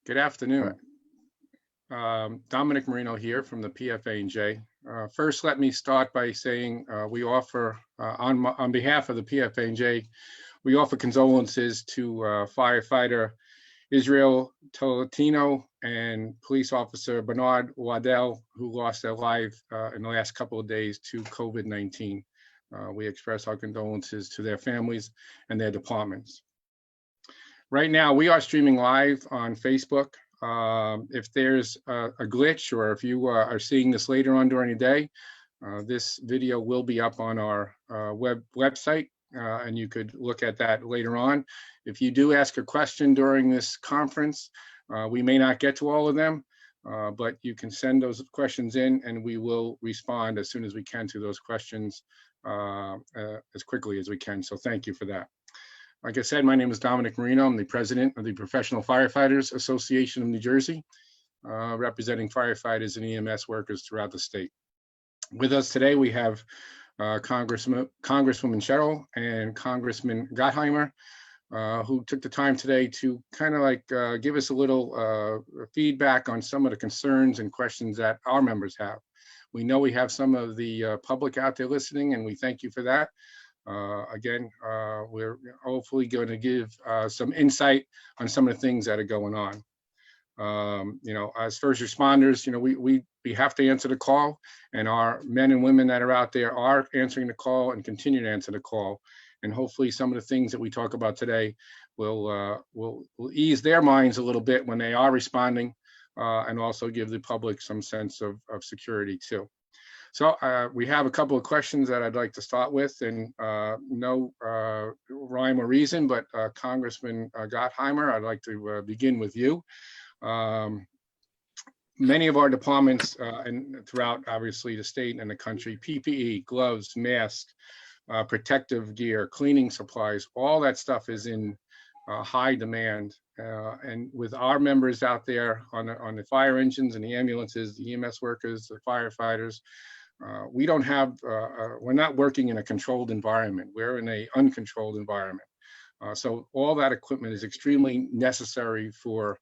Good afternoon. Dominick Marino here from the PFANJ. First, let me start by saying we offer, on behalf of the PFANJ, we offer condolences to firefighter Israel Tolentino and police officer Bernard Waddell, who lost their life in the last couple of days to COVID-19. We express our condolences to their families and their departments. Right now, we are streaming live on Facebook. If there's a glitch, or if you are seeing this later on during the day, this video will be up on our website, and you could look at that later on. If you do ask a question during this conference, we may not get to all of them, but you can send those questions in and we will respond as soon as we can to those questions as quickly as we can. So thank you for that. Like I said, my name is Dominick Marino. I'm the president of the Professional Firefighters Association of New Jersey, representing firefighters and EMS workers throughout the state. With us today, we have Congresswoman Sherrill and Congressman Gottheimer, who took the time today to kind of like give us a little feedback on some of the concerns and questions that our members have. We know we have some of the public out there listening, and we thank you for that. Again, we're hopefully going to give some insight on some of the things that are going on. As first responders, we have to answer the call, and our men and women that are out there are answering the call and continue to answer the call. And hopefully some of the things that we talk about today will ease their minds a little bit when they are responding, and also give the public some sense of security too. So we have a couple of questions that I'd like to start with, and no rhyme or reason, but Congressman Gottheimer, I'd like to begin with you. Many of our departments and throughout, obviously, the state and the country, PPE, gloves, masks, protective gear, cleaning supplies, all that stuff is in high demand. And with our members out there on the fire engines and the ambulances, the EMS workers, the firefighters, we don't have, we're not working in a controlled environment. We're in an uncontrolled environment. So all that equipment is extremely necessary for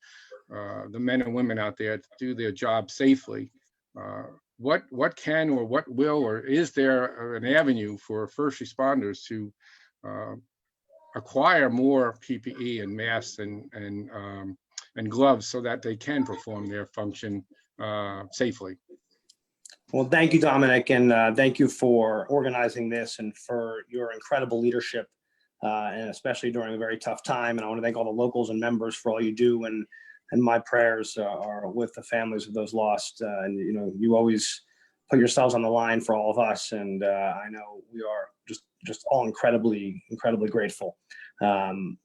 the men and women out there to do their job safely. What can, or what will, or is there an avenue for first responders to acquire more PPE and masks and gloves so that they can perform their function safely? Well, thank you, Dominick, and thank you for organizing this and for your incredible leadership, and especially during a very tough time. And I want to thank all the locals and members for all you do, and my prayers are with the families of those lost. And you always put yourselves on the line for all of us, and I know we are just all incredibly grateful. And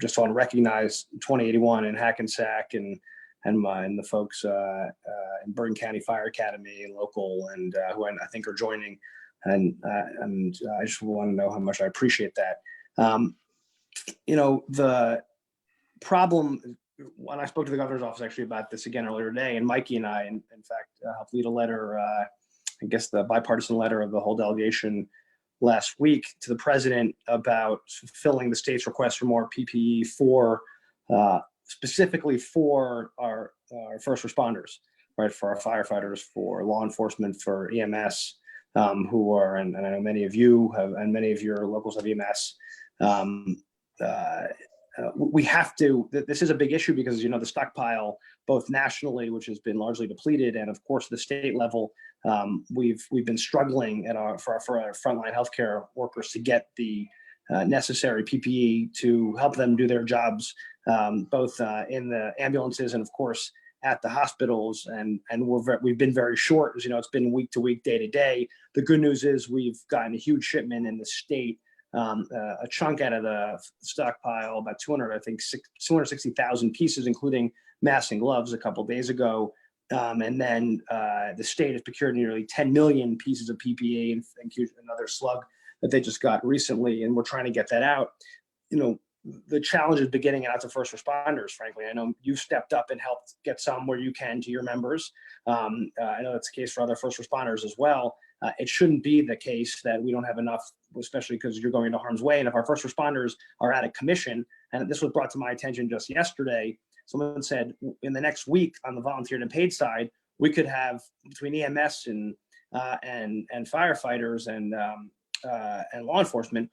just want to recognize 2081 and Hackensack and the folks in Bergen County Fire Academy and local, and who I think are joining, and I just want to know how much I appreciate that. The problem, when I spoke to the governor's office actually about this again earlier today, and Mikie and I, in fact, helped lead a letter, I guess the bipartisan letter of the whole delegation last week to the president about fulfilling the state's request for more PPE for specifically for our first responders, right? For our firefighters, for law enforcement, for EMS, who are, and I know many of you have, and many of your locals have EMS. We have to, this is a big issue because, the stockpile, both nationally, which has been largely depleted, and of course, the state level, we've been struggling for our frontline healthcare workers to get the necessary PPE to help them do their jobs, both in the ambulances and of course at the hospitals. And we've been very short, as it's been week to week, day to day. The good news is we've gotten a huge shipment in the state, a chunk out of the stockpile, about 260,000 pieces, including masks and gloves a couple of days ago. And then the state has procured nearly 10 million pieces of PPE and another slug that they just got recently, and we're trying to get that out. The challenge is beginning it out to first responders, frankly. I know you've stepped up and helped get some where you can to your members. I know that's the case for other first responders as well. It shouldn't be the case that we don't have enough, especially because you're going into harm's way. And if our first responders are out of commission, and this was brought to my attention just yesterday, someone said in the next week on the volunteer and paid side, we could have between EMS and firefighters and law enforcement,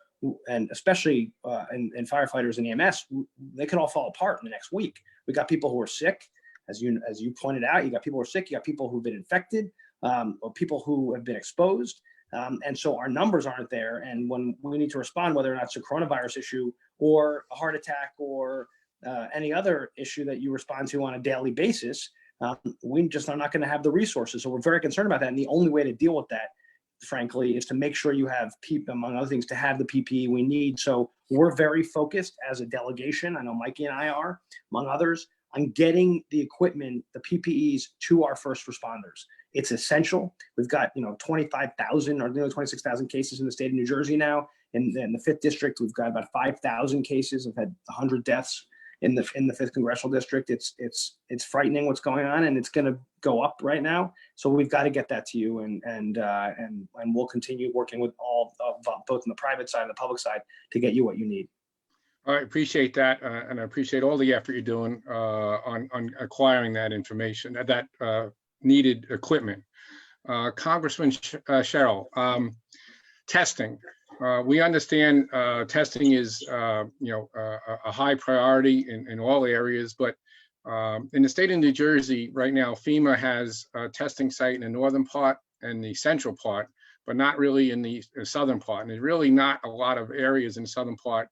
and especially and firefighters and EMS, they could all fall apart in the next week. We got people who are sick, as you pointed out. You got people who are sick. You got people who've been infected, or people who have been exposed, and so our numbers aren't there. And when we need to respond, whether or not it's a coronavirus issue or a heart attack or any other issue that you respond to on a daily basis, we just are not going to have the resources. So we're very concerned about that. And the only way to deal with that, frankly, is to make sure you have people, among other things, to have the PPE we need. So we're very focused as a delegation. I know Mikie and I are, among others, on getting the equipment, the PPEs to our first responders. It's essential. We've got 25,000 or nearly 26,000 cases in the state of New Jersey now. In the 5th district, we've got about 5,000 cases. We've had 100 deaths in the 5th congressional district. It's frightening what's going on, and it's going to go up right now. So we've got to get that to you, and we'll continue working with all both on the private side and the public side to get you what you need. I appreciate that, and I appreciate all the effort you're doing on acquiring that information, that needed equipment. Congressman Sherrill, testing. We understand testing is a high priority in all areas, but in the state of New Jersey right now, FEMA has a testing site in the northern part and the central part, but not really in the southern part. And there's really not a lot of areas in the southern part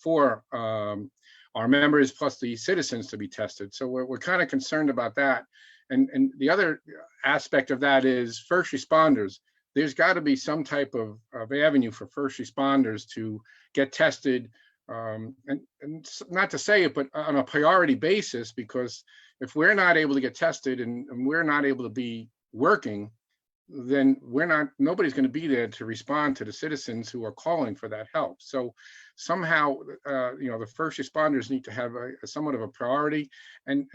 for our members plus the citizens to be tested. So we're kind of concerned about that. And the other aspect of that is first responders. There's got to be some type of avenue for first responders to get tested, and not to say it, but on a priority basis, because if we're not able to get tested and we're not able to be working, then nobody's going to be there to respond to the citizens who are calling for that help. So somehow, the first responders need to have somewhat of a priority, and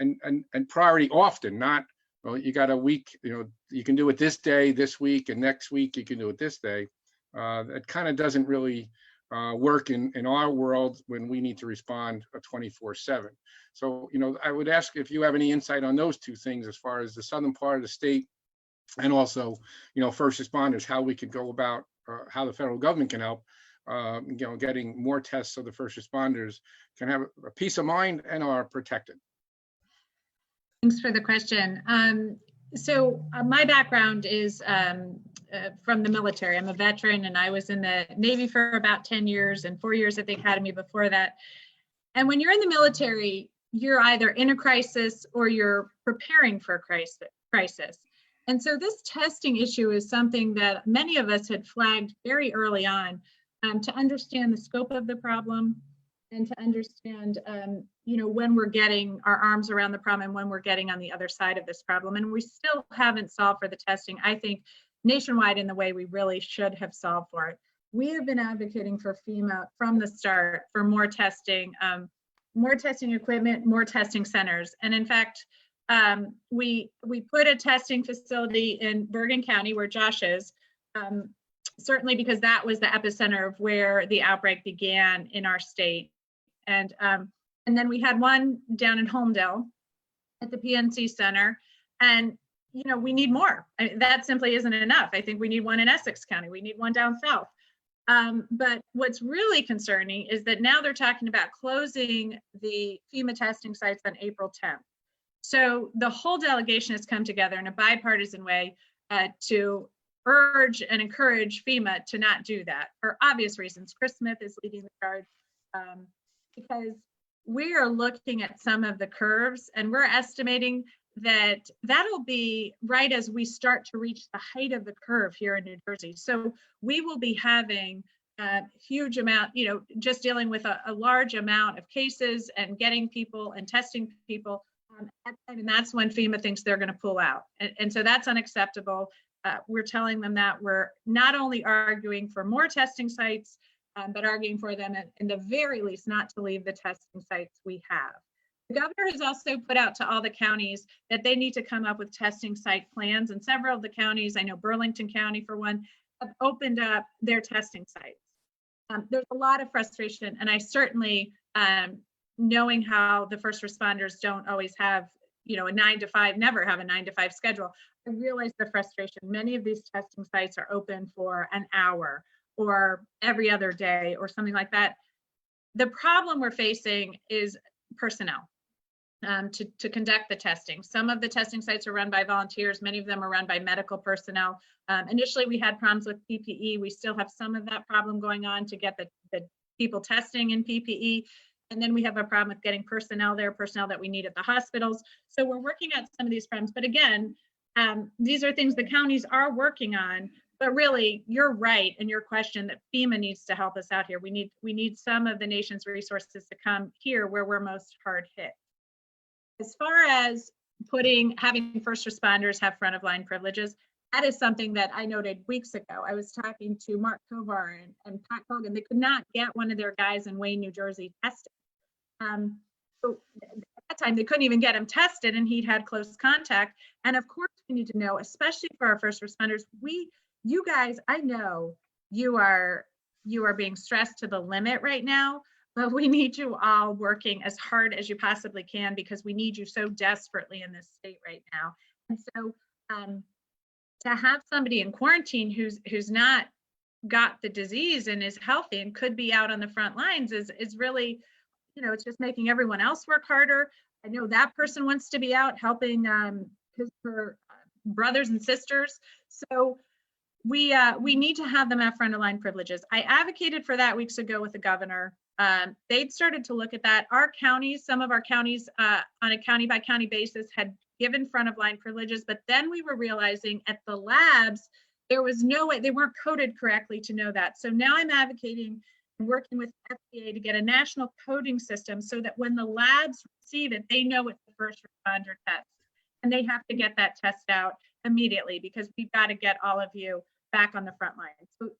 priority often, not, well, you got a week, you can do it this day, this week, and next week you can do it this day. It kind of doesn't really work in our world when we need to respond 24/7. So, I would ask if you have any insight on those two things as far as the southern part of the state, and also, first responders, how we could go about, how the federal government can help, getting more tests so the first responders can have a peace of mind and are protected. Thanks for the question. So my background is from the military. I'm a veteran, and I was in the Navy for about 10 years and 4 years at the academy before that. And when you're in the military, you're either in a crisis or you're preparing for a crisis. And so this testing issue is something that many of us had flagged very early on, to understand the scope of the problem and to understand, when we're getting our arms around the problem and when we're getting on the other side of this problem. And we still haven't solved for the testing, I think, nationwide in the way we really should have solved for it. We have been advocating for FEMA from the start for more testing equipment, more testing centers. And in fact, we put a testing facility in Bergen County where Josh is, certainly because that was the epicenter of where the outbreak began in our state. And then we had one down in Holmdel at the PNC Center, and we need more. That simply isn't enough. I think we need one in Essex County. We need one down south. But what's really concerning is that now they're talking about closing the FEMA testing sites on April 10th. So the whole delegation has come together in a bipartisan way to urge and encourage FEMA to not do that for obvious reasons. Chris Smith is leading the charge because we are looking at some of the curves, and we're estimating that that'll be right as we start to reach the height of the curve here in New Jersey. So we will be having a huge amount, just dealing with a large amount of cases and getting people and testing people. And that's when FEMA thinks they're going to pull out. And so that's unacceptable. We're telling them that we're not only arguing for more testing sites, but arguing for them in the very least not to leave the testing sites we have. The governor has also put out to all the counties that they need to come up with testing site plans, and several of the counties, I know Burlington County for one, have opened up their testing sites. There's a lot of frustration, and I certainly knowing how the first responders don't always have, you know, a 9 to 5, never have a 9 to 5 schedule, I realize the frustration. Many of these testing sites are open for an hour or every other day or something like that. The problem we're facing is personnel to conduct the testing. Some of the testing sites are run by volunteers. Many of them are run by medical personnel. Initially, we had problems with PPE. We still have some of that problem going on to get the people testing in PPE. And then we have a problem with getting personnel there, personnel that we need at the hospitals. So we're working at some of these problems. But again, these are things the counties are working on. But really, you're right in your question that FEMA needs to help us out here. We need some of the nation's resources to come here where we're most hard hit. As far as having first responders have front of line privileges, that is something that I noted weeks ago. I was talking to Mark Kovar and Pat Hogan. They could not get one of their guys in Wayne, New Jersey tested. So at that time, they couldn't even get him tested, and he'd had close contact. And of course, we need to know, especially for our first responders, you guys, I know you are being stressed to the limit right now, but we need you all working as hard as you possibly can because we need you so desperately in this state right now. And so to have somebody in quarantine who's not got the disease and is healthy and could be out on the front lines is really, you know, it's just making everyone else work harder. I know that person wants to be out helping her brothers and sisters. So we need to have them have front of line privileges. I advocated for that weeks ago with the governor. They'd started to look at that. Our counties, some of our counties on a county by county basis had given front of line privileges, but then we were realizing at the labs, there was no way, they weren't coded correctly to know that. So now I'm advocating and working with FDA to get a national coding system so that when the labs receive it, they know it's the first responder test. And they have to get that test out immediately because we've got to get all of you back on the front line. So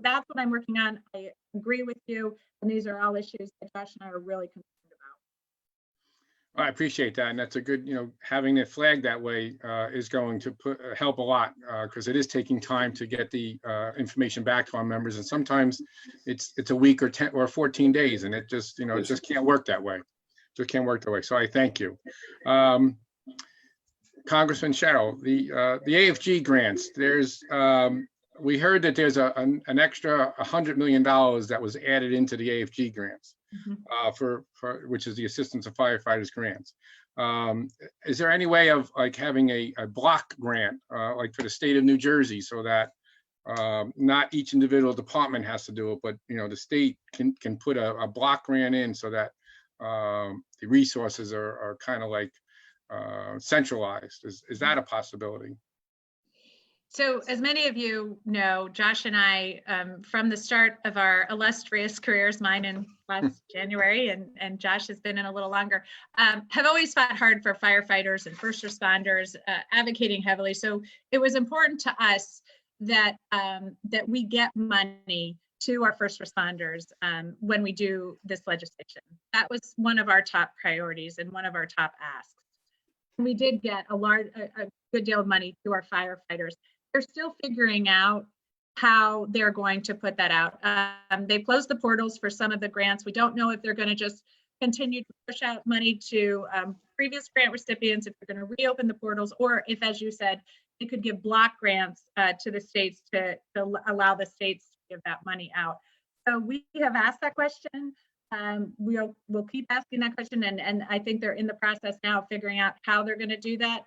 that's what I'm working on. I agree with you. And these are all issues that Josh and I are really concerned about. I appreciate that. And that's a good, having it flagged that way is going to help a lot because it is taking time to get the information back to our members. And sometimes it's a week or 10 or 14 days. And it just, it just can't work that way. Just can't work that way. So I thank you. Congressman Sherrill, the AFG grants, we heard that there's an extra $100 million that was added into the AFG grants for which is the Assistance of Firefighters grants. Is there any way of like having a block grant like for the state of New Jersey so that not each individual department has to do it, but the state can put a block grant in so that the resources are kind of like centralized? Is that a possibility? So as many of you know, Josh and I, from the start of our illustrious careers, mine in last January, and Josh has been in a little longer, have always fought hard for firefighters and first responders, advocating heavily. So it was important to us that that we get money to our first responders when we do this legislation. That was one of our top priorities and one of our top asks. We did get a good deal of money to our firefighters. They're still figuring out how they're going to put that out. They've closed the portals for some of the grants. We don't know if they're going to just continue to push out money to previous grant recipients, if they're going to reopen the portals, or if, as you said, they could give block grants to the states to allow the states to give that money out. So we have asked that question. We'll keep asking that question, and I think they're in the process now of figuring out how they're going to do that.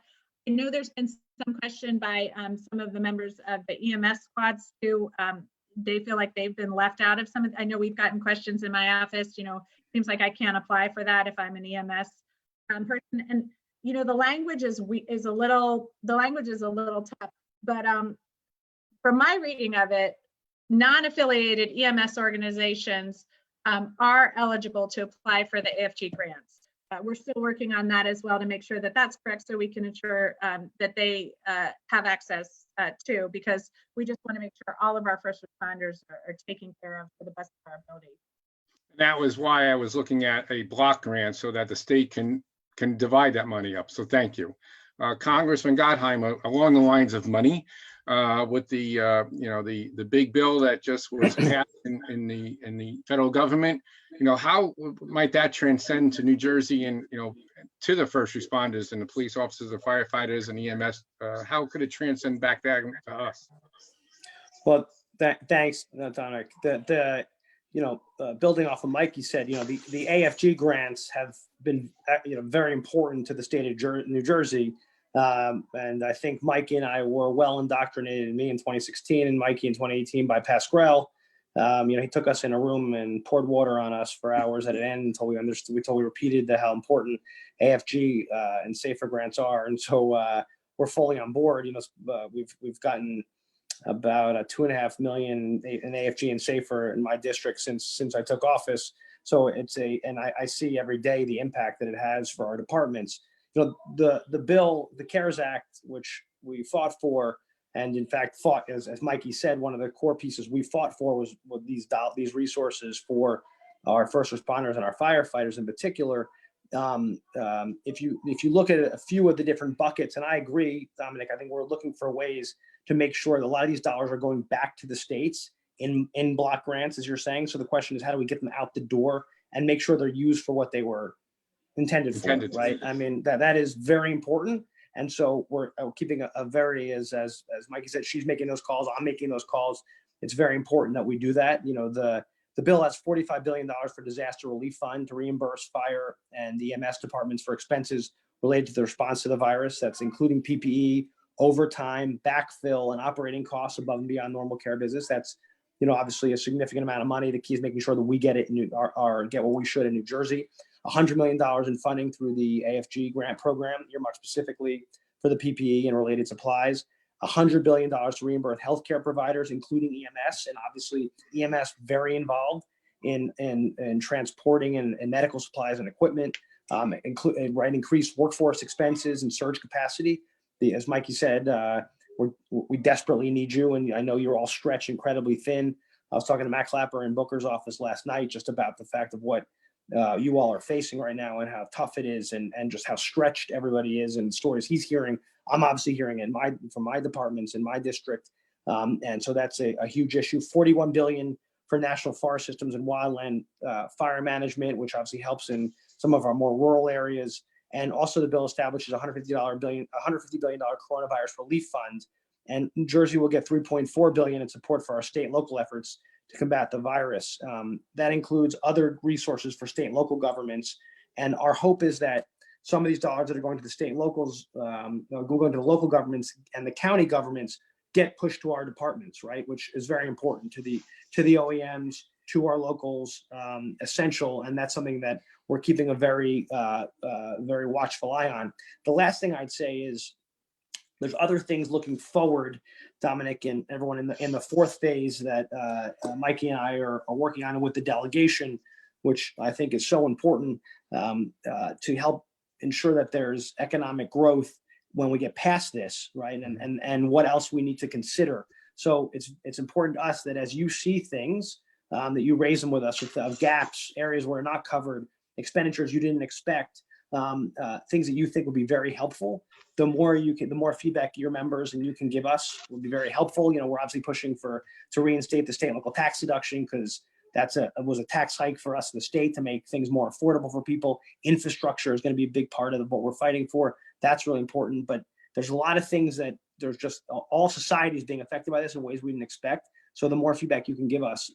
I know there's been some question by some of the members of the EMS squads too. They feel like they've been left out of some of, I know we've gotten questions in my office, seems like I can't apply for that if I'm an EMS person. And, the language is a little tough, but from my reading of it, non-affiliated EMS organizations are eligible to apply for the AFG grants. We're still working on that as well to make sure that that's correct so we can ensure that they have access to, because we just want to make sure all of our first responders are taken care of to the best of our ability. That was why I was looking at a block grant so that the state can divide that money up. So thank you. Congressman Gottheimer, along the lines of money, with the the big bill that just was passed in the federal government. How might that transcend to New Jersey and to the first responders and the police officers, the firefighters, and EMS? How could it transcend back there to us? Well, thanks, Dominick. Building off of Mikie said, the AFG grants have been very important to the state of New Jersey. And I think Mikie and I were well indoctrinated, me in 2016 and Mikie in 2018 by Pasquale. He took us in a room and poured water on us for hours at an end until we understood, until we repeated how important AFG and SAFER grants are. And so we're fully on board. We've gotten about $2.5 million in AFG and SAFER in my district since I took office. So and I see every day the impact that it has for our departments. The bill, the CARES Act, which we fought for, and in fact fought, as Mikie said, one of the core pieces we fought for was these resources for our first responders and our firefighters in particular. If you look at a few of the different buckets, and I agree, Dominick, I think we're looking for ways to make sure that a lot of these dollars are going back to the states in block grants, as you're saying. So the question is, how do we get them out the door and make sure they're used for what they were intended for, right? I mean, that is very important. And so we're keeping a very, as Mikie said, she's making those calls, I'm making those calls. It's very important that we do that. The bill has $45 billion for disaster relief fund to reimburse fire and EMS departments for expenses related to the response to the virus. That's including PPE, overtime, backfill, and operating costs above and beyond normal care business. That's, obviously a significant amount of money. The key is making sure that we get it or get what we should in New Jersey. $100 million in funding through the AFG grant program, earmarked specifically for the PPE and related supplies. $100 billion to reimburse healthcare providers, including EMS, and obviously EMS very involved in transporting and medical supplies and equipment, increased workforce expenses and surge capacity. As Mikie said, we desperately need you, and I know you're all stretched incredibly thin. I was talking to Matt Clapper in Booker's office last night just about the fact of what you all are facing right now and how tough it is and just how stretched everybody is, and stories he's hearing. I'm obviously hearing it from my departments in my district. And so that's a huge issue. $41 billion for national forest systems and wildland fire management, which obviously helps in some of our more rural areas. And also the bill establishes $150 billion coronavirus relief fund. And New Jersey will get $3.4 billion in support for our state and local efforts to combat the virus. That includes other resources for state and local governments. And our hope is that some of these dollars that are going to the state and locals, going to the local governments and the county governments, get pushed to our departments, right? Which is very important to the OEMs, to our locals, essential. And that's something that we're keeping a very watchful eye on. The last thing I'd say is there's other things looking forward, Dominick, and everyone in the fourth phase that Mikie and I are working on with the delegation, which I think is so important to help ensure that there's economic growth when we get past this, right? And what else we need to consider. So it's important to us that as you see things, that you raise them with us with gaps, areas where not covered, expenditures you didn't expect, things that you think would be very helpful. The more feedback your members and you can give us will be very helpful. We're obviously pushing to reinstate the state and local tax deduction because was a tax hike for us in the state to make things more affordable for people. Infrastructure is going to be a big part of what we're fighting for. That's really important. But there's a lot of things that there's just all society is being affected by this in ways we didn't expect. So the more feedback you can give us,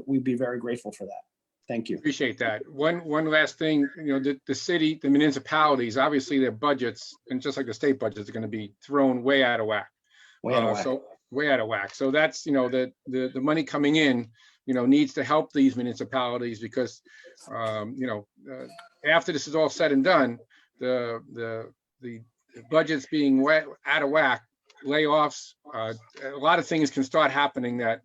we'd be very grateful for that. Thank you. Appreciate that. One last thing, the city, the municipalities, obviously their budgets, and just like the state budgets, are going to be thrown way out of whack. Way out of whack. So that's, the money coming in, needs to help these municipalities because, after this is all said and done, the budgets being out of whack, layoffs, a lot of things can start happening that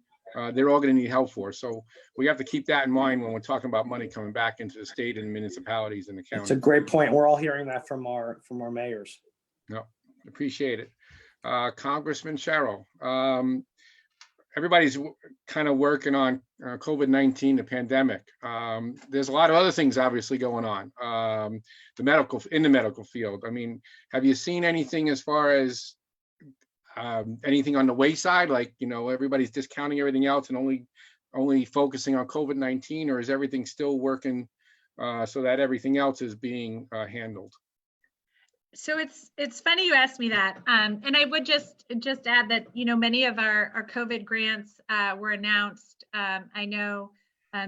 they're all going to need help for. So we have to keep that in mind when we're talking about money coming back into the state and municipalities and the county. It's a great point. We're all hearing that from our mayors. No, appreciate it. Congressman Sherrill, everybody's kind of working on COVID-19, the pandemic. There's a lot of other things obviously going on in the medical field. I mean, have you seen anything as far as anything on the wayside, like, everybody's discounting everything else and only focusing on COVID-19, or is everything still working so that everything else is being handled? So it's funny you asked me that, and I would just add that many of our COVID grants were announced. I know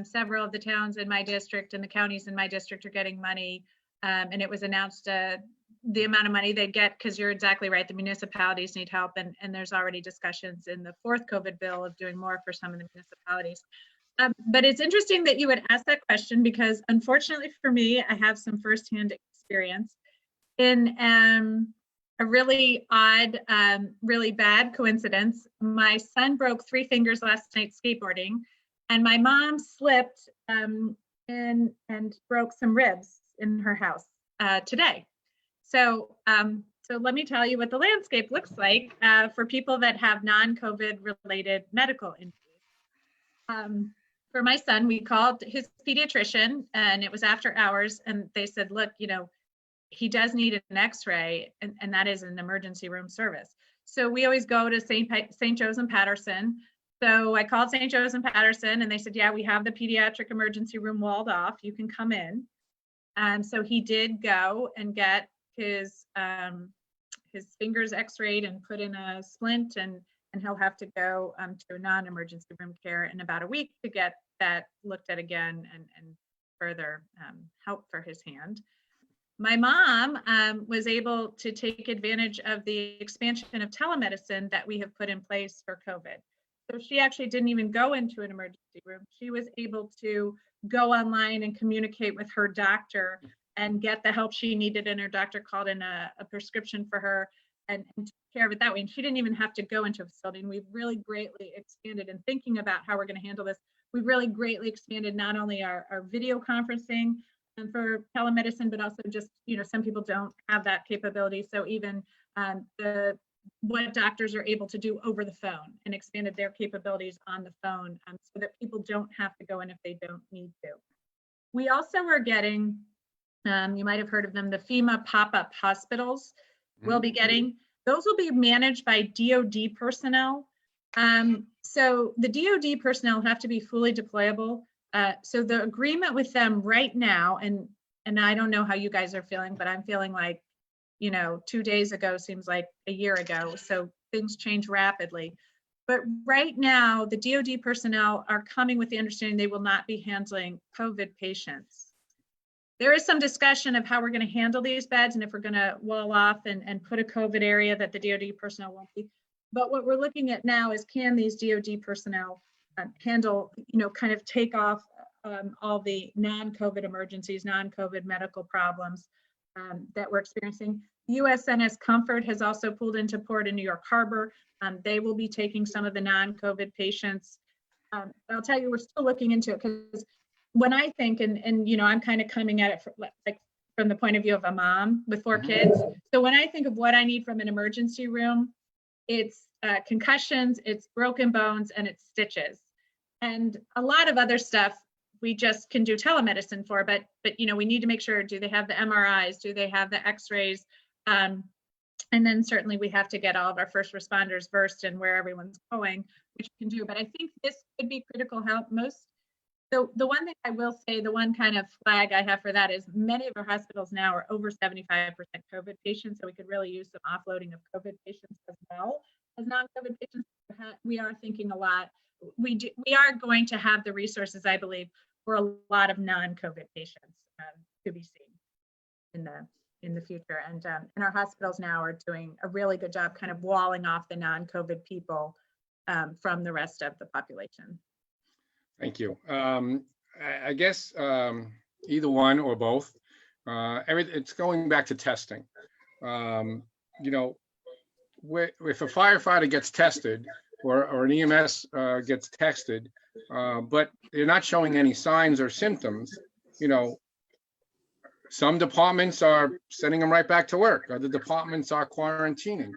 several of the towns in my district and the counties in my district are getting money, and it was announced the amount of money they get, because you're exactly right, the municipalities need help, and there's already discussions in the fourth COVID bill of doing more for some of the municipalities. But it's interesting that you would ask that question, because unfortunately for me, I have some firsthand experience in a really odd, really bad coincidence. My son broke 3 fingers last night skateboarding, and my mom slipped and broke some ribs in her house today. So let me tell you what the landscape looks like for people that have non-COVID related medical injuries. For my son, we called his pediatrician, and it was after hours, and they said, look, he does need an x-ray, and that is an emergency room service. So we always go to St. Joe's and Patterson. So I called St. Joe's and Patterson, and they said, yeah, we have the pediatric emergency room walled off. You can come in. So he did go and get his fingers x-rayed and put in a splint, and he'll have to go to a non-emergency room care in about a week to get that looked at again and further help for his hand. My mom was able to take advantage of the expansion of telemedicine that we have put in place for COVID. So she actually didn't even go into an emergency room. She was able to go online and communicate with her doctor and get the help she needed, and her doctor called in a prescription for her and took care of it that way. And she didn't even have to go into a facility. And we've really greatly expanded in thinking about how we're going to handle this. We've really greatly expanded not only our video conferencing and for telemedicine, but also just, some people don't have that capability. So even what doctors are able to do over the phone, and expanded their capabilities on the phone so that people don't have to go in if they don't need to. We also are getting, you might have heard of them, the FEMA pop-up hospitals. We'll be getting, those will be managed by DoD personnel. So the DoD personnel have to be fully deployable. So the agreement with them right now, and I don't know how you guys are feeling, but I'm feeling like, 2 days ago seems like a year ago. So things change rapidly. But right now, the DoD personnel are coming with the understanding they will not be handling COVID patients. There is some discussion of how we're going to handle these beds, and if we're going to wall off and put a COVID area that the DoD personnel won't be. But what we're looking at now is, can these DoD personnel handle, kind of take off all the non-COVID emergencies, non-COVID medical problems that we're experiencing. USNS Comfort has also pulled into port in New York Harbor. They will be taking some of the non-COVID patients. I'll tell you, we're still looking into it, because when I think, and I'm kind of coming at it from the point of view of a mom with 4 kids. So when I think of what I need from an emergency room, it's concussions, it's broken bones, and it's stitches. And a lot of other stuff we just can do telemedicine for, but we need to make sure, do they have the MRIs? Do they have the x-rays? And then certainly we have to get all of our first responders versed in where everyone's going, which we can do. But I think this could be critical help most. So the one thing I will say, the one kind of flag I have for that is, many of our hospitals now are over 75% COVID patients. So we could really use some offloading of COVID patients as well as non-COVID patients. We are thinking a lot. We are going to have the resources, I believe, for a lot of non-COVID patients to be seen in the future. And our hospitals now are doing a really good job kind of walling off the non-COVID people from the rest of the population. Thank you. I guess either one or both. It's going back to testing. If a firefighter gets tested, or an EMS gets tested, but they're not showing any signs or symptoms, some departments are sending them right back to work. Other departments are quarantining.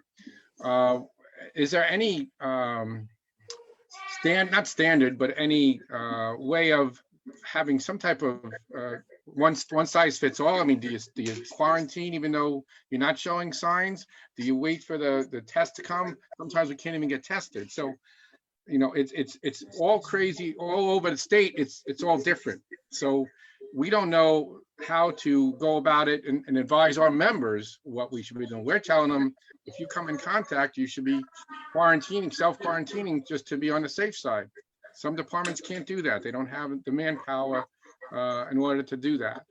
Is there any not standard, but any way of having some type of one size fits all? I mean, do you quarantine even though you're not showing signs? Do you wait for the test to come? Sometimes we can't even get tested. So, you know, it's all crazy all over the state. It's all different. So we don't know how to go about it and advise our members what we should be doing. We're telling them, if you come in contact, you should be quarantining, self-quarantining, just to be on the safe side. Some departments can't do that. They don't have the manpower in order to do that.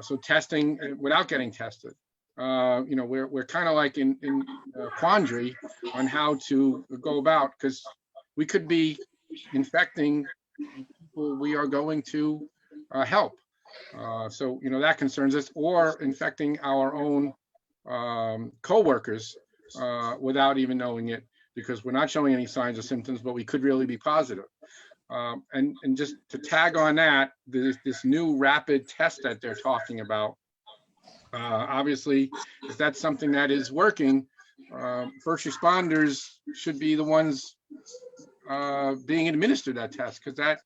So testing without getting tested. You know, we're kind of like in quandary on how to go about, because we could be infecting people we are going to help. So, you know, that concerns us, or infecting our own co-workers without even knowing it, because we're not showing any signs or symptoms, but we could really be positive. And just to tag on that, this new rapid test that they're talking about, obviously, if that's something that is working, first responders should be the ones being administered that test, because that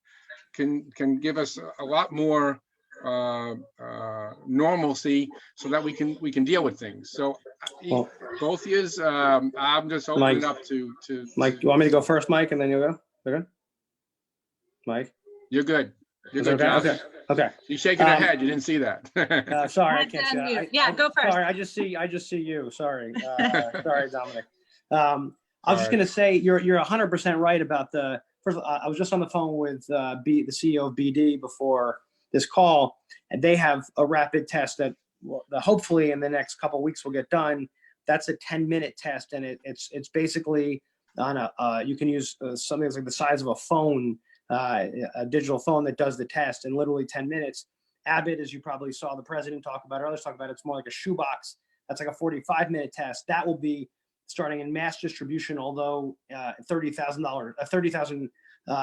can give us a lot more normalcy, so that we can deal with things. So Well, both of yous, I'm just opening Mike, up to Mike, you want me to go first, Mike, and then you go? Okay. Mike? You're good. You're Is good, that okay? Josh. Okay. You're shaking your head. You didn't see that. Sorry, I Mike's can't see on that. mute. Yeah, go first. Sorry, I just see you. Sorry. Sorry, Dominic. I was just All going to say, you're 100% right about first of all, I was just on the phone with the CEO of BD before this call, and they have a rapid test that hopefully in the next couple of weeks will get done. That's a 10-minute test, and it's basically on you can use something that's like the size of a phone, a digital phone that does the test in literally 10 minutes. Abbott, as you probably saw the president talk about, or others talk about, it's more like a shoebox. That's like a 45-minute test. That will be starting in mass distribution, although $30,000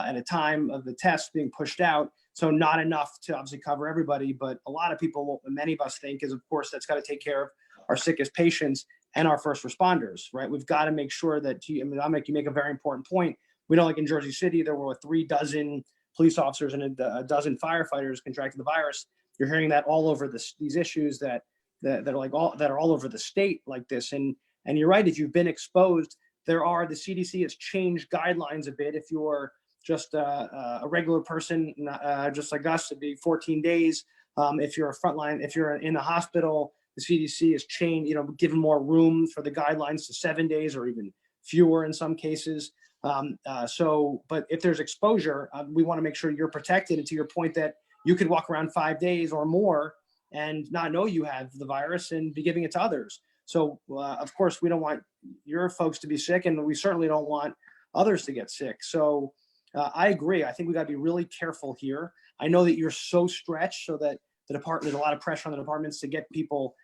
at a time of the test being pushed out. So not enough to obviously cover everybody, but a lot of people, many of us think, is of course that's got to take care of our sickest patients and our first responders, right? We've got to make sure that, you make a very important point. We know, like in Jersey City, there were 36 police officers and a dozen firefighters contracted the virus. You're hearing that all over these issues that are all over the state like this. And you're right, if you've been exposed, the CDC has changed guidelines a bit. If you're just a regular person, just like us, it'd be 14 days. If you're a frontline, if you're in the hospital, the CDC has changed, given more room for the guidelines to 7 days or even fewer in some cases. But if there's exposure, we want to make sure you're protected. And to your point that you could walk around 5 days or more and not know you have the virus and be giving it to others. So of course, we don't want your folks to be sick, and we certainly don't want others to get sick. So I agree. I think we got to be really careful here. I know that you're so stretched, so that the department, there's a lot of pressure on the departments to get people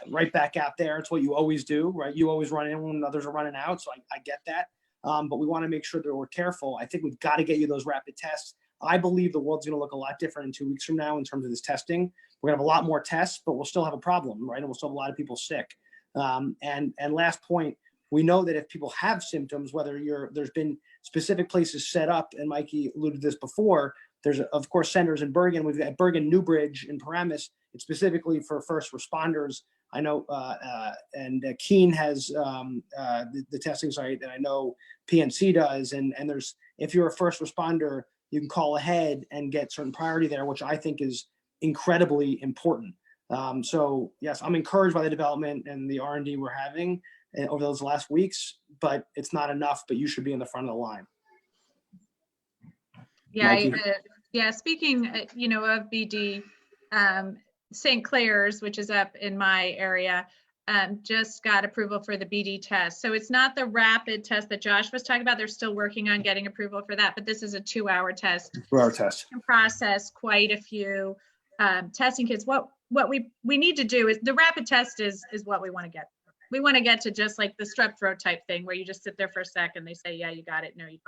right back out there. It's what you always do, right? You always run in when others are running out. So I get that. But we want to make sure that we're careful. I think we've got to get you those rapid tests. I believe the world's going to look a lot different in 2 weeks from now in terms of this testing. We're going to have a lot more tests, but we'll still have a problem, right? And we'll still have a lot of people sick. And last point, we know that if people have symptoms, there's been specific places set up, and Mikie alluded to this before. There's, of course, centers in Bergen. We've got Bergen, Newbridge, and Paramus. It's specifically for first responders. I know, and Keene has the testing site that I know PNC does. And there's, if you're a first responder, you can call ahead and get certain priority there, which I think is incredibly important. So yes, I'm encouraged by the development and the R&D we're having over those last weeks, but it's not enough. But you should be in the front of the line. Yeah, speaking, of BD, St. Clair's, which is up in my area, just got approval for the BD test. So it's not the rapid test that Josh was talking about. They're still working on getting approval for that, but this is a 2-hour test. 2-hour test. You can process quite a few testing kits. What we need to do is, the rapid test is what we want to get. We want to get to just like the strep throat type thing, where you just sit there for a second, they say, yeah, you got it. No, you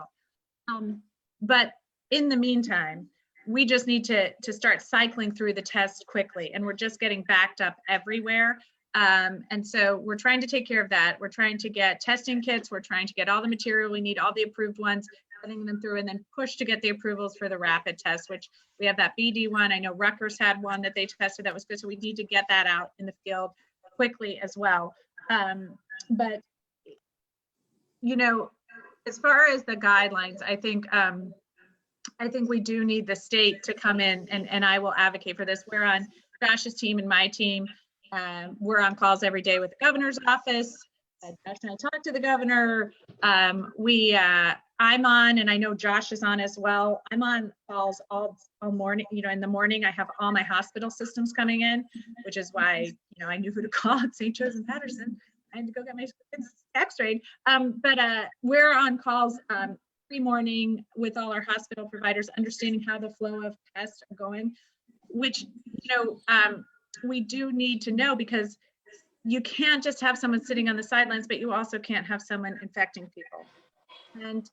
don't. But in the meantime, we just need to start cycling through the test quickly, and we're just getting backed up everywhere. And so we're trying to take care of that. We're trying to get testing kits. We're trying to get all the material we need, all the approved ones, sending them through, and then push to get the approvals for the rapid test, which we have that BD one. I know Rutgers had one that they tested that was good. So we need to get that out in the field quickly as well. But, you know, as far as the guidelines, I think we do need the state to come in, and I will advocate for this. We're on Josh's team and my team. We're on calls every day with the governor's office. Josh and I talk to the governor. I'm on, and I know Josh is on as well. I'm on calls all morning. You know, in the morning, I have all my hospital systems coming in, which is why, you know, I knew who to call at St. Joe's and Patterson. I had to go get my kids x-rayed. But we're on calls every morning with all our hospital providers, understanding how the flow of tests are going, which, you know, we do need to know, because you can't just have someone sitting on the sidelines, but you also can't have someone infecting people. And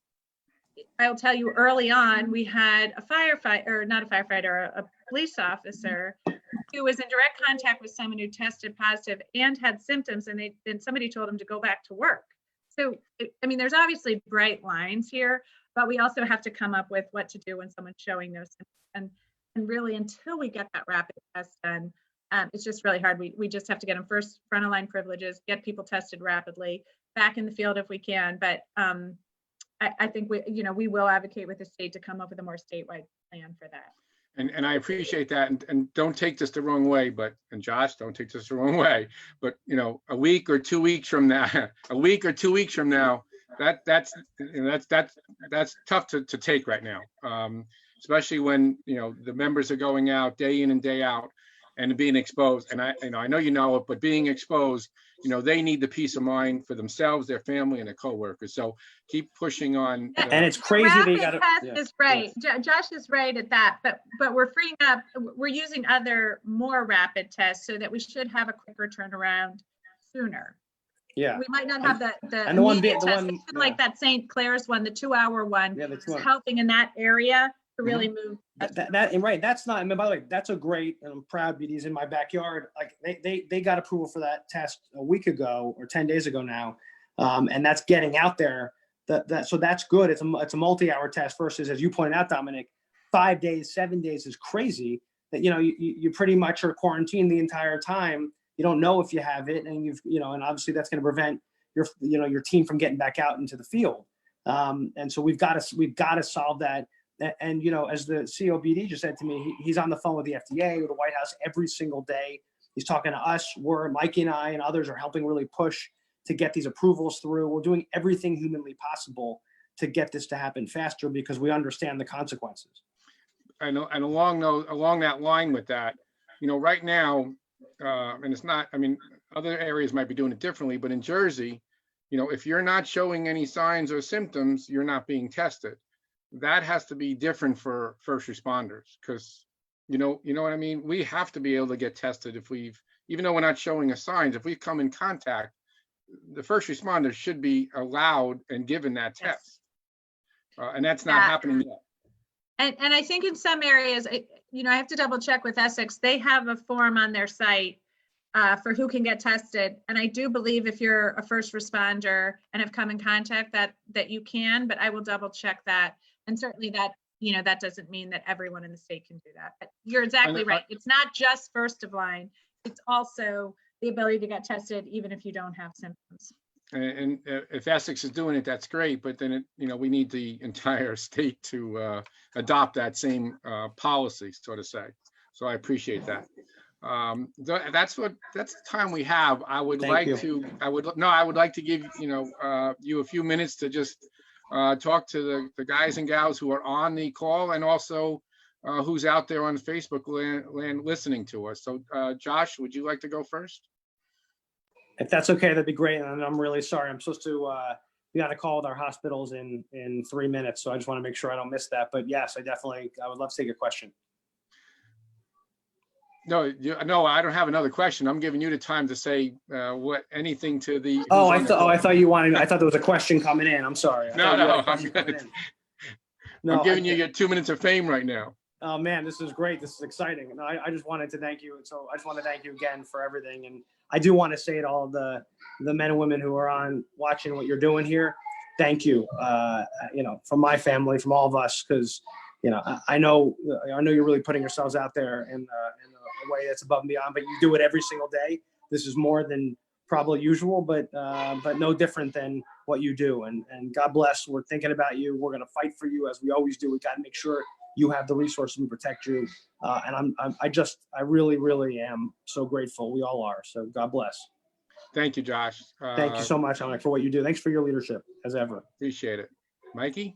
I'll tell you, early on, we had a firefighter, or not a firefighter, a police officer who was in direct contact with someone who tested positive and had symptoms, and then somebody told him to go back to work. So, I mean, there's obviously bright lines here, but we also have to come up with what to do when someone's showing those symptoms. And really, until we get that rapid test done, it's just really hard. We just have to get them first, front of line privileges, get people tested rapidly, back in the field if we can. But I think we will advocate with the state to come up with a more statewide plan for that. And I appreciate that. And don't take this the wrong way, and Josh, don't take this the wrong way. But, you know, a week or 2 weeks from now, that's tough to take right now, especially when, you know, the members are going out day in and day out and being exposed. And I know you know it, but being exposed, you know, they need the peace of mind for themselves, their family, and their coworkers. So keep pushing on. And it's crazy they got test is right. Josh is right at that, but we're freeing up. We're using other more rapid tests so that we should have a quicker turnaround sooner. Yeah, we might not have the and the one like that St. Clair's one, the 2-hour one, is helping in that area to really move. Right. That's not, I mean, by the way, that's a great, and I'm proud BD's in my backyard. Like they got approval for that test a week ago or 10 days ago now. And that's getting out there. So that's good. It's a multi-hour test versus, as you pointed out, Dominic, 5 days, 7 days is crazy. That, you know, you pretty much are quarantined the entire time. You don't know if you have it, and and obviously that's going to prevent your team from getting back out into the field. And so we've got to solve that. And, you know, as the COBD just said to me, he's on the phone with the FDA, with the White House every single day. He's talking to us. Mikie and I and others are helping really push to get these approvals through. We're doing everything humanly possible to get this to happen faster, because we understand the consequences. I know, and along that line with that, you know, right now, and it's not, I mean, other areas might be doing it differently, but in Jersey, you know, if you're not showing any signs or symptoms, you're not being tested. That has to be different for first responders, because, you know what I mean? We have to be able to get tested even though we're not showing us signs, if we come in contact, the first responders should be allowed and given that test. And that's not happening yet. And I think in some areas, I have to double check with Essex. They have a form on their site for who can get tested. And I do believe if you're a first responder and have come in contact that you can, but I will double check that. And certainly that doesn't mean that everyone in the state can do that. But you're exactly right. It's not just first of line. It's also the ability to get tested even if you don't have symptoms. And if Essex is doing it, that's great. But then, we need the entire state to adopt that same policy, so to say. So I appreciate that. That's the time we have. I would like to give you a few minutes to just talk to the guys and gals who are on the call, and also who's out there on Facebook land listening to us. So Josh, would you like to go first? If that's okay, that'd be great. And I'm really sorry. I'm supposed to be on a call with our hospitals in 3 minutes. So I just want to make sure I don't miss that. But yes, I would love to take a question. No, I don't have another question. I'm giving you the time to say anything to the. I thought you wanted. I thought there was a question coming in. I'm sorry. I'm giving you your 2 minutes of fame right now. Oh man, this is great. This is exciting. And I just wanted to thank you. So I just want to thank you again for everything. And I do want to say to all the men and women who are watching what you're doing here. thank you, from my family, from all of us, because, I know you're really putting yourselves out there in a way that's above and beyond, but you do it every single day. This is more than probably usual, but no different than what you do. And God bless. We're thinking about you. We're going to fight for you as we always do. We got to make sure you have the resources to protect you. And I really, really am so grateful. We all are. So God bless. Thank you, Josh. Thank you so much, Dominick, for what you do. Thanks for your leadership as ever. Appreciate it. Mikie?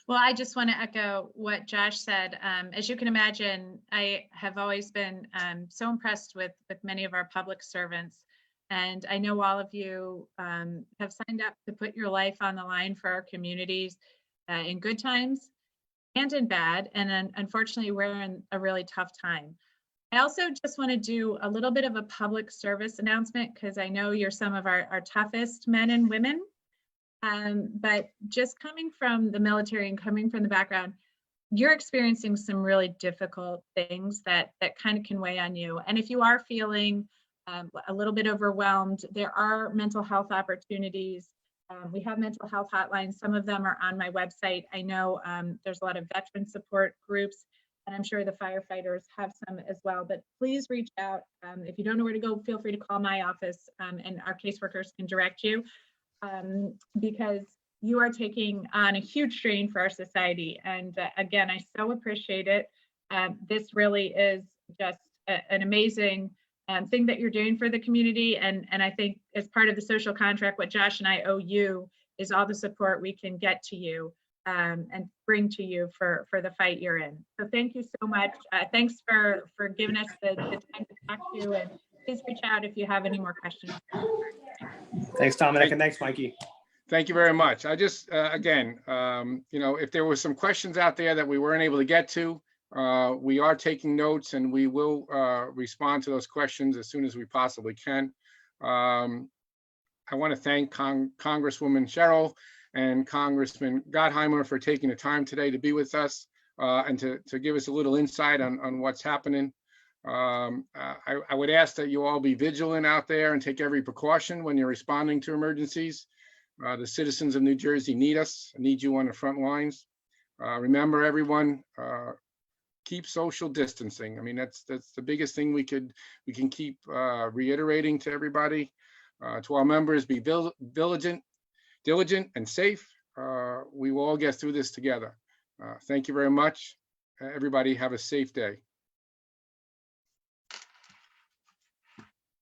Well, I just want to echo what Josh said. As you can imagine, I have always been so impressed with many of our public servants. And I know all of you have signed up to put your life on the line for our communities in good times and in bad. And unfortunately, we're in a really tough time. I also just want to do a little bit of a public service announcement, because I know you're some of our toughest men and women. But just coming from the military and coming from the background, you're experiencing some really difficult things that kind of can weigh on you. And if you are feeling a little bit overwhelmed, there are mental health opportunities. We have mental health hotlines. Some of them are on my website. I know there's a lot of veteran support groups, and I'm sure the firefighters have some as well. But please reach out. If you don't know where to go, feel free to call my office, and our caseworkers can direct you. Because you are taking on a huge strain for our society. And again, I so appreciate it. This really is just an amazing thing that you're doing for the community. And I think as part of the social contract, what Josh and I owe you is all the support we can get to you and bring to you for the fight you're in. So thank you so much. Thanks for giving us the time to talk to you, and please reach out if you have any more questions. Thanks, Dominick, and thanks, Mikie. Thank you very much. I just, again, if there were some questions out there that we weren't able to get to, we are taking notes, and we will respond to those questions as soon as we possibly can. I want to thank Congresswoman Sherrill and Congressman Gottheimer for taking the time today to be with us and to give us a little insight on what's happening. I would ask that you all be vigilant out there and take every precaution when you're responding to emergencies. The citizens of New Jersey need us, need you on the front lines. Remember, everyone, keep social distancing. I mean, that's the biggest thing we can keep reiterating to everybody. To our members, be diligent and safe. We will all get through this together. Thank you very much. Everybody have a safe day.